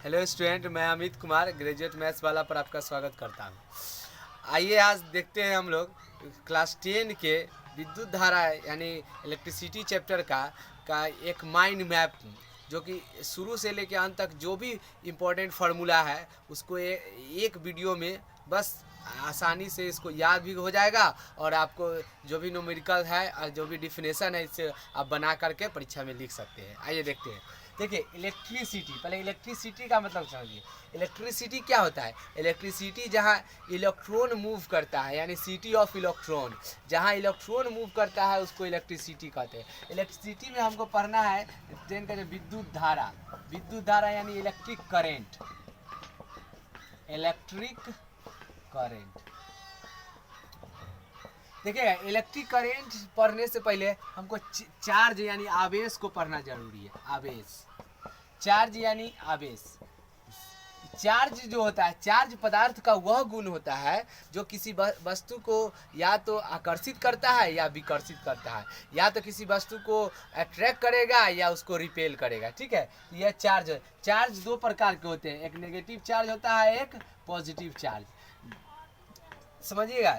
Hello student, मैं Amit Kumar graduate maths वाला पर आपका स्वागत करता हूँ। आइए आज देखते हैं हम लोग क्लास 10 के विद्युत धारा यानी इलेक्ट्रिसिटी चैप्टर का एक माइंड मैप, जो कि शुरू से लेकर अंत तक जो भी इम्पोर्टेंट फार्मूला है उसको एक वीडियो में बस आसानी से इसको याद भी हो जाएगा और आपको जो भी न्यूमेरिकल है और जो भी डिफिनेशन है इससे आप बना करके परीक्षा में लिख सकते हैं। आइए देखते हैं। देखिए इलेक्ट्रिसिटी, पहले इलेक्ट्रिसिटी का मतलब समझिए। इलेक्ट्रिसिटी क्या होता है? इलेक्ट्रिसिटी जहाँ इलेक्ट्रॉन मूव करता है यानी सिटी ऑफ इलेक्ट्रॉन, जहाँ इलेक्ट्रॉन मूव करता है उसको इलेक्ट्रिसिटी कहते हैं। इलेक्ट्रिसिटी में हमको पढ़ना है ट्रेन का विद्युत धारा। विद्युत धारा यानी इलेक्ट्रिक करेंट, इलेक्ट्रिक करेंट। देखिए इलेक्ट्रिक करेंट पढ़ने से पहले हमको चार्ज यानी आवेश को पढ़ना जरूरी है। आवेश, चार्ज यानी आवेश। चार्ज जो होता है, चार्ज पदार्थ का वह गुण होता है जो किसी वस्तु को या तो आकर्षित करता है या विकर्षित करता है, या तो किसी वस्तु को अट्रैक्ट करेगा या उसको रिपेल करेगा। ठीक है, यह चार्ज। चार्ज दो प्रकार के होते हैं, एक नेगेटिव चार्ज होता है, एक पॉजिटिव चार्ज। समझिएगा,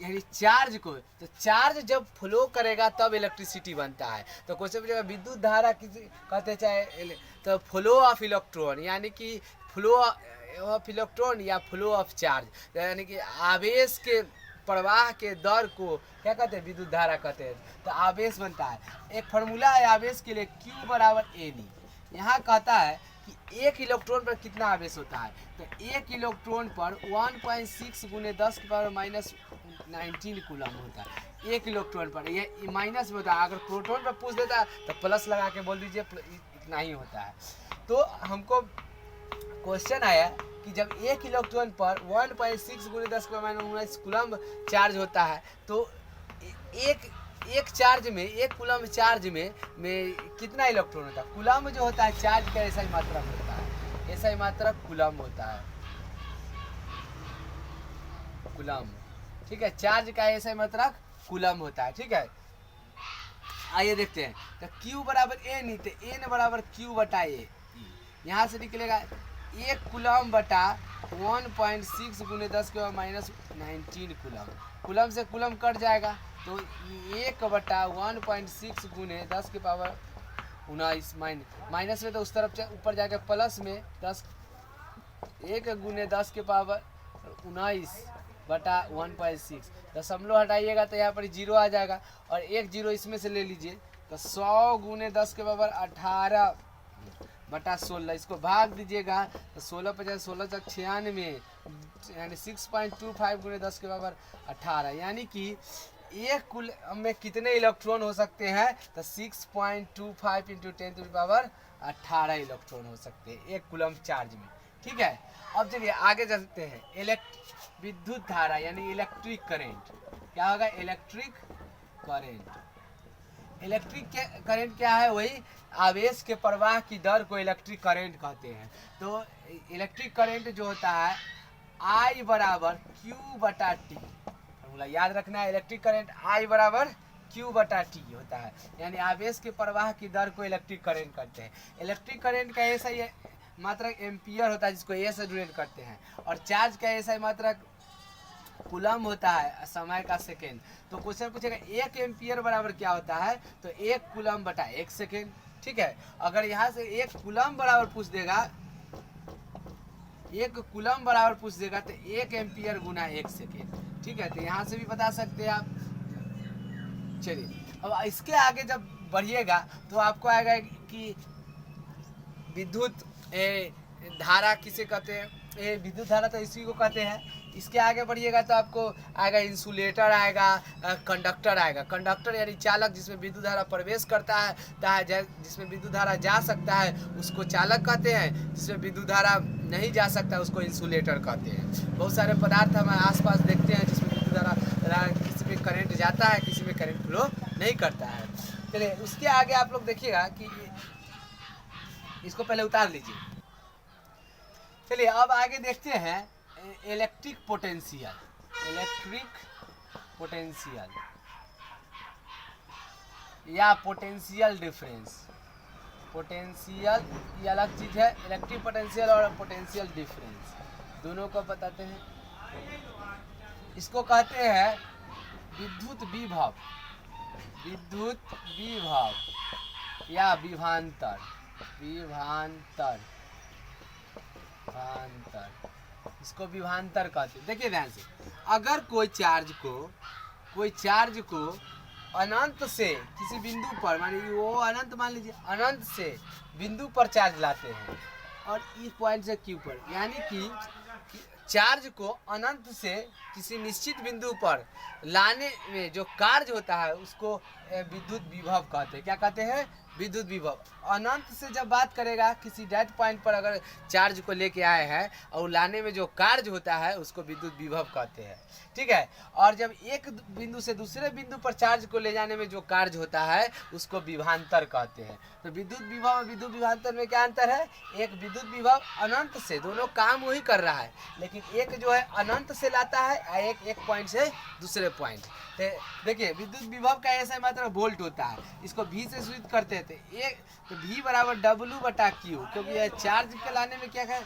यानी चार्ज को, तो चार्ज जब फ्लो करेगा तब इलेक्ट्रिसिटी बनता है। तो क्वेश्चन पूछेगा विद्युत धारा किसी कहते चाहे तो फ्लो ऑफ इलेक्ट्रॉन, यानी कि फ्लो ऑफ इलेक्ट्रॉन या फ्लो ऑफ चार्ज, यानी कि आवेश के प्रवाह के दर को क्या कहते हैं? विद्युत धारा कहते हैं। तो आवेश बनता है। एक फार्मूला है आवेश के लिए, Q बराबर एन। यहाँ कहता है कि एक इलेक्ट्रॉन पर कितना आवेश होता है, तो एक इलेक्ट्रॉन पर 1.6 गुने 10 की पावर माइनस 19 कूलम होता है। एक इलेक्ट्रॉन पर, ये माइनस में होता है। अगर प्रोटॉन पर पूछ देता है तो प्लस लगा के बोल दीजिए, इतना ही होता है। तो हमको क्वेश्चन आया कि जब एक इलेक्ट्रॉन पर 1.6 गुने 10 की पावर माइनस 19 कूलम चार्ज होता है, तो एक चार्ज में, एक कूलम चार्ज में कितना इलेक्ट्रॉन होता है? कूलम जो होता है चार्ज का ऐसा ही मात्रा होता है, ऐसा ही मात्रा कूलम होता है, कूलम। ठीक है, चार्ज का ऐसा ही मात्रा कूलम होता है। ठीक है, आइए देखते हैं। तो Q बराबर ए नहीं, तो N बराबर Q बटा ए। यहाँ से निकलेगा एक कूलम बटा 1.6 गुने 10 के माइनस 19 कूलम। कूलम से कूलम कट जाएगा, तो एक बटा 1.6 गुने 10 के पावर 19 माइनस में, तो उस तरफ ऊपर जाकर प्लस में 10, एक गुने 10 के पावर 19 बटा 1.6। दशमलव हटाइएगा तो यहाँ पर 0 आ जाएगा, और एक 0 इसमें से ले लीजिए, तो 100 गुने 10 के पावर 18 बटा 16। इसको भाग दीजिएगा तो 16 50 16 तक 96, यानी 6.25 गुने 10 के पावर 18, यानी कि एक कूलम में कितने इलेक्ट्रॉन हो सकते हैं? तो 6.25 into 10 to the power 18 electron हो सकते हैं एक कूलम चार्ज में। ठीक है, अब चलिए आगे चलते हैं। विद्युत धारा यानी इलेक्ट्रिक करेंट क्या होगा? Electric current. इलेक्ट्रिक करंट क्या है? वही आवेश के प्रवाह की दर को इलेक्ट्रिक करंट कहते हैं। तो इलेक्ट्रिक करंट जो होता है I बराबर Q बटा टी, फॉर्मूला याद रखना है। इलेक्ट्रिक करंट I बराबर Q बटा टी होता है, यानी आवेश के प्रवाह की दर को इलेक्ट्रिक करंट कहते हैं। इलेक्ट्रिक करंट का ऐसा ही मात्रक एम्पियर होता है, जिसको ए से डिनोट करते हैं, और चार्ज का ऐसा ही मात्रक कूलम होता है, समय का सेकेंड। तो क्वेश्चन पूछेगा एक एम्पियर बराबर क्या होता है? तो एक कूलम बटा एक सेकेंड। ठीक है, अगर यहाँ से एक कूलम बराबर पूछ देगा, एक कूलम बराबर पूछ देगा, तो एक एम्पियर गुना एक सेकेंड। ठीक है, तो यहाँ से भी बता सकते हैं आप। चलिए अब इसके आगे जब बढ़िएगा तो आपको आएगा कि विद्युत धारा किसे कहते हैं? विद्युत धारा तो इसी को कहते हैं। इसके आगे बढ़िएगा तो आपको आएगा इंसुलेटर, आएगा कंडक्टर आएगा। कंडक्टर यानी चालक, जिसमें विद्युत धारा प्रवेश करता है, जिसमें विद्युत धारा जा सकता है उसको चालक कहते हैं, जिसमें विद्युत धारा नहीं जा सकता उसको इंसुलेटर कहते हैं। बहुत सारे पदार्थ हमारे आसपास देखते हैं जिसमें विद्युत धारा, किसी में करंट जाता है, किसी में करंट फ्लो नहीं करता है। चलिए उसके आगे आप लोग देखिएगा कि इसको पहले उतार लीजिए। चलिए अब आगे देखते हैं इलेक्ट्रिक पोटेंशियल। इलेक्ट्रिक पोटेंशियल या पोटेंशियल डिफरेंस। पोटेंशियल ये अलग चीज है, इलेक्ट्रिक पोटेंशियल और पोटेंशियल डिफरेंस दोनों को बताते हैं। इसको कहते हैं विद्युत विभव, विद्युत विभव या विभवांतर, विभवांतर, विभवांतर, इसको विभवांतर कहते हैं। देखिए ध्यान से, अगर कोई चार्ज को अनंत से किसी बिंदु पर, मान लीजिए वो अनंत, मान लीजिए अनंत से बिंदु पर चार्ज लाते हैं और इस पॉइंट से क्यू पर, यानी कि चार्ज को अनंत से किसी निश्चित बिंदु पर लाने में जो कार्य होता है उसको विद्युत विभव कहते हैं। क्या कहते हैं? विद्युत विभव। अनंत से जब बात करेगा किसी डेड पॉइंट पर अगर चार्ज को लेके आए हैं और लाने में जो कार्य होता है उसको विद्युत विभव कहते हैं, ठीक है। और जब एक बिंदु से दूसरे बिंदु पर चार्ज को ले जाने में जो कार्य होता है उसको विभवांतर कहते हैं। तो विद्युत विभव और विद्युत विभवांतर में क्या अंतर है? एक विद्युत विभव अनंत से, दोनों काम वही कर रहा है, लेकिन एक जो है अनंत से लाता है और एक पॉइंट से दूसरे पॉइंट। देखिए विद्युत विभव का ऐसा मात्रा वोल्ट होता है, इसको V से सूचित करते थे। एक तो V बराबर W/Q, क्योंकि यह चार्ज के लाने में क्या है,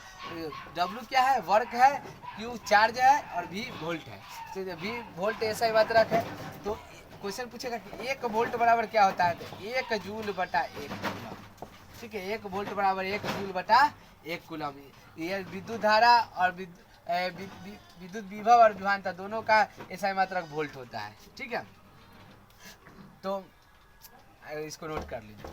W क्या है? वर्क है, Q चार्ज है और V वोल्ट है। तो V वोल्ट ऐसा ही मात्रा है। तो क्वेश्चन पूछेगा कि 1 वोल्ट बराबर क्या होता है? तो 1 जूल/1 कूलम, ठीक है। 1 वोल्ट बराबर 1 जूल/1 कूलम। ये विद्युत धारा और विद्युत विभव और विभवांतर दोनों का ऐसा मात्रक वोल्ट होता है, ठीक है। तो इसको नोट कर लीजिए।